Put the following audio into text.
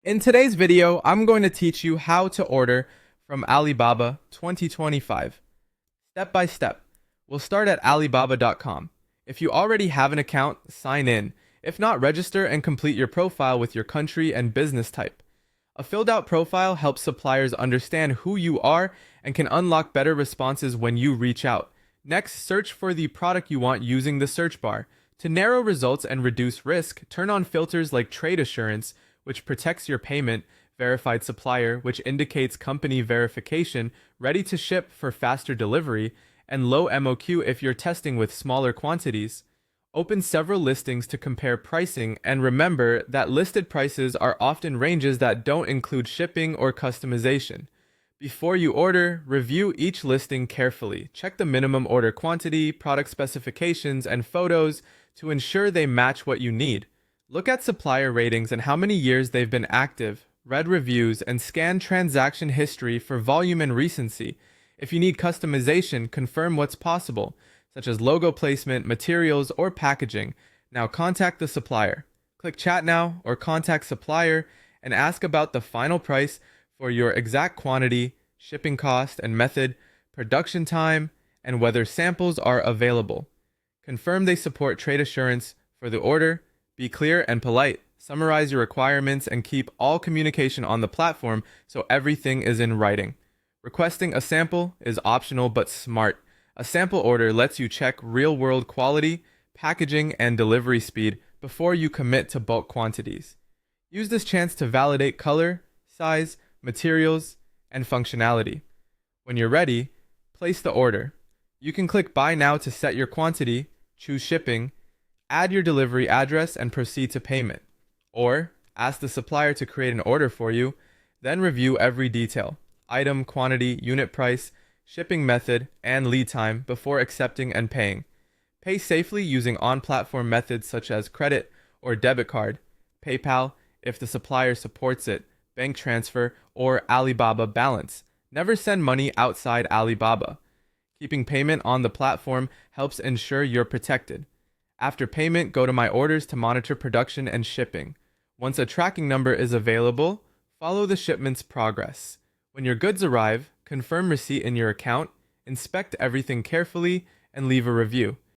In today's video, I'm going to teach you how to order from Alibaba 2025. Step by step. We'll start at alibaba.com. If you already have an account, sign in. If not, register and complete your profile with your country and business type. A filled out profile helps suppliers understand who you are and can unlock better responses when you reach out. Next, search for the product you want using the search bar. To narrow results and reduce risk, turn on filters like Trade Assurance, which protects your payment, verified supplier, which indicates company verification, ready to ship for faster delivery, and low MOQ if you're testing with smaller quantities. Open several listings to compare pricing, and remember that listed prices are often ranges that don't include shipping or customization. Before you order, review each listing carefully. Check the minimum order quantity, product specifications, and photos to ensure they match what you need. Look at supplier ratings and how many years they've been active, read reviews, and scan transaction history for volume and recency. If you need customization, confirm what's possible, such as logo placement, materials, or packaging. Now contact the supplier. Click Chat Now or Contact Supplier and ask about the final price for your exact quantity, shipping cost and method, production time, and whether samples are available. Confirm they support trade assurance for the order. Be clear and polite. Summarize your requirements and keep all communication on the platform so everything is in writing. Requesting a sample is optional but smart. A sample order lets you check real-world quality, packaging, and delivery speed before you commit to bulk quantities. Use this chance to validate color, size, materials, and functionality. When you're ready, place the order. You can click Buy Now to set your quantity, choose shipping, add your delivery address, and proceed to payment. Or ask the supplier to create an order for you, then review every detail: item, quantity, unit price, shipping method, and lead time before accepting and paying. Pay safely using on-platform methods such as credit or debit card, PayPal if the supplier supports it, bank transfer, or Alibaba Balance. Never send money outside Alibaba. Keeping payment on the platform helps ensure you're protected. After payment, go to My Orders to monitor production and shipping. Once a tracking number is available, follow the shipment's progress. When your goods arrive, confirm receipt in your account, inspect everything carefully, and leave a review.